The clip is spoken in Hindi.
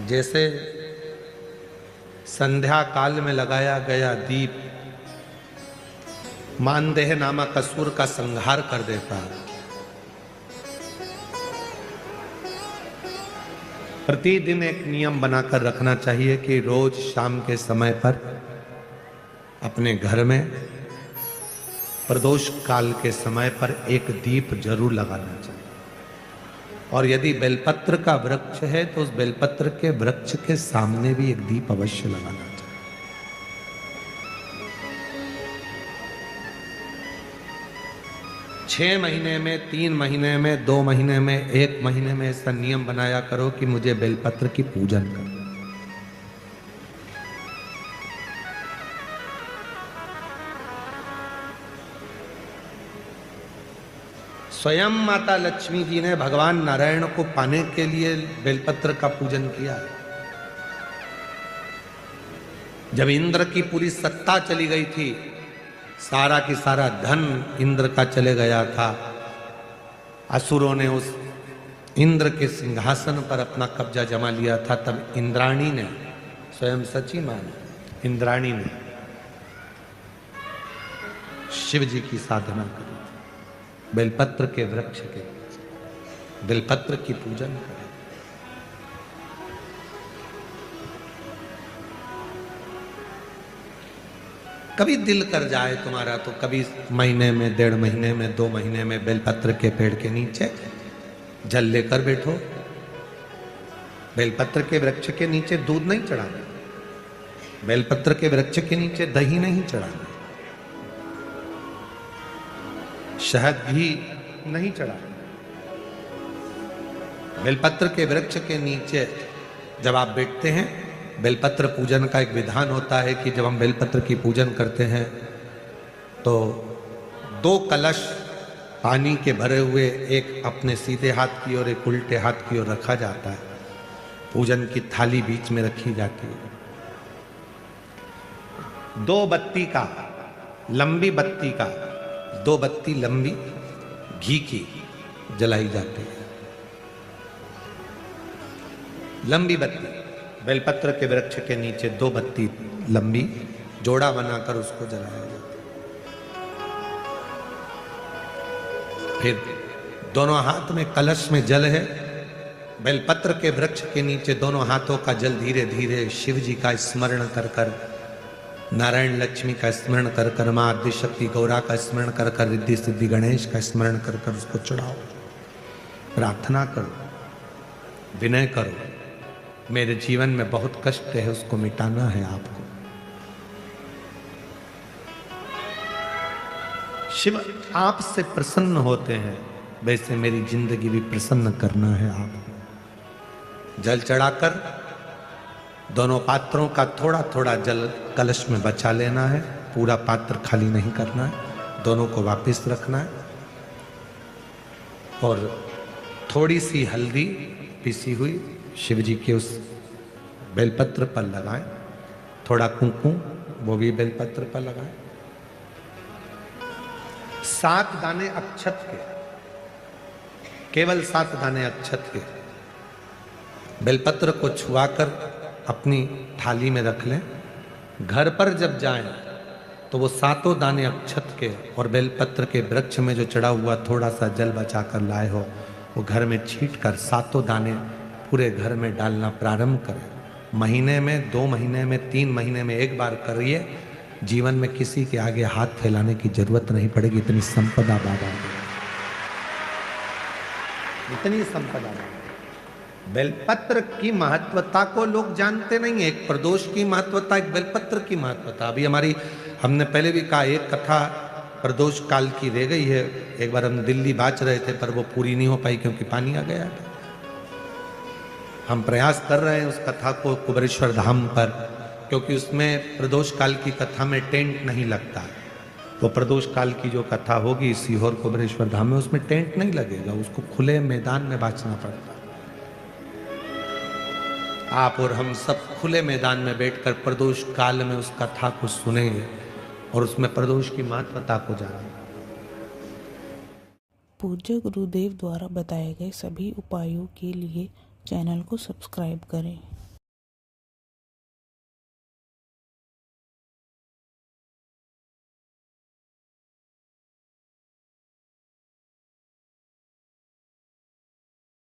जैसे संध्या काल में लगाया गया दीप मानदेह नामक असुर का संहार कर देता है। प्रतिदिन एक नियम बनाकर रखना चाहिए कि रोज शाम के समय पर अपने घर में प्रदोष काल के समय पर एक दीप जरूर लगाना चाहिए। और यदि बेलपत्र का वृक्ष है तो उस बेलपत्र के वृक्ष के सामने भी एक दीप अवश्य लगाना चाहिए। 6 महीने में, 3 महीने में, 2 महीने में, 1 महीने में ऐसा नियम बनाया करो कि मुझे बेलपत्र की पूजन करो। स्वयं माता लक्ष्मी जी ने भगवान नारायण को पाने के लिए बेलपत्र का पूजन किया। जब इंद्र की पूरी सत्ता चली गई थी, सारा की सारा धन इंद्र का चले गया था, असुरों ने उस इंद्र के सिंहासन पर अपना कब्जा जमा लिया था, तब इंद्राणी ने, स्वयं सची माने इंद्राणी ने शिव जी की साधना करी, बेलपत्र के वृक्ष के, बेलपत्र की पूजन करें। कभी दिल कर जाए तुम्हारा तो कभी महीने में, 1.5 महीने में, 2 महीने में बेलपत्र के पेड़ के नीचे जल लेकर बैठो। बेलपत्र के वृक्ष के नीचे दूध नहीं चढ़ाना, बेलपत्र के वृक्ष के नीचे दही नहीं चढ़ाना, शहद भी नहीं चढ़ाना। बेलपत्र के वृक्ष के नीचे जब आप बैठते हैं, बेलपत्र पूजन का एक विधान होता है कि जब हम बेलपत्र की पूजन करते हैं तो 2 कलश पानी के भरे हुए, एक अपने सीधे हाथ की ओर, एक उल्टे हाथ की ओर रखा जाता है। पूजन की थाली बीच में रखी जाती है। 2 बत्ती का, लंबी बत्ती का, 2 बत्ती लंबी घी की जलाई जाती है। लंबी बत्ती बेलपत्र के वृक्ष के नीचे 2 बत्ती लंबी जोड़ा बनाकर उसको जलाया जाता है। फिर दोनों हाथ में कलश में जल है, बेलपत्र के वृक्ष के नीचे दोनों हाथों का जल धीरे धीरे शिव जी का स्मरण कर कर, नारायण लक्ष्मी का स्मरण कर कर, मां आदिशक्ति गौरा का स्मरण कर कर, रिद्धि सिद्धि गणेश का स्मरण कर कर उसको चढ़ाओ। प्रार्थना करो, विनय करो, मेरे जीवन में बहुत कष्ट है, उसको मिटाना है आपको। शिव आपसे प्रसन्न होते हैं, वैसे मेरी जिंदगी भी प्रसन्न करना है आपको। जल चढ़ाकर दोनों पात्रों का थोड़ा थोड़ा जल कलश में बचा लेना है, पूरा पात्र खाली नहीं करना है, दोनों को वापस रखना है। और थोड़ी सी हल्दी पिसी हुई शिव जी के उस बेलपत्र पर लगाएं, थोड़ा कुंकुम वो भी बेलपत्र पर लगाएं। 7 दाने अक्षत के, केवल 7 दाने अक्षत के बेलपत्र को छुआकर अपनी थाली में रख लें। घर पर जब जाएं तो वो 7 दाने अक्षत के और बेलपत्र के वृक्ष में जो चढ़ा हुआ थोड़ा सा जल बचाकर लाए हो, वो घर में छींट कर 7 दाने पूरे घर में डालना प्रारंभ करें। महीने में, 2 महीने में, 3 महीने में एक बार करिए। जीवन में किसी के आगे हाथ फैलाने की जरूरत नहीं पड़ेगी। इतनी संपदा बाबा, इतनी संपदा बाबा। बेलपत्र की महत्वता को लोग जानते नहीं है। एक प्रदोष की महत्वता, एक बेलपत्र की महत्वता। अभी हमने पहले भी कहा, एक कथा प्रदोष काल की रह गई है। एक बार हम दिल्ली बाच रहे थे पर वो पूरी नहीं हो पाई क्योंकि पानी आ गया था। हम प्रयास कर रहे हैं उस कथा को कुबेरेश्वर धाम पर, क्योंकि उसमें प्रदोष काल की कथा में टेंट नहीं लगता। वो प्रदोष काल की जो कथा होगी सीहोर कुबेरेश्वर धाम में, उसमें टेंट नहीं लगेगा, उसको खुले मैदान में बांचना पड़ता। आप और हम सब खुले मैदान में बैठकर प्रदोष काल में उस कथा को सुनेंगे और उसमें प्रदोष की महत्वता को जानेंगे। पूज्य गुरुदेव द्वारा बताए गए सभी उपायों के लिए चैनल को सब्सक्राइब करें।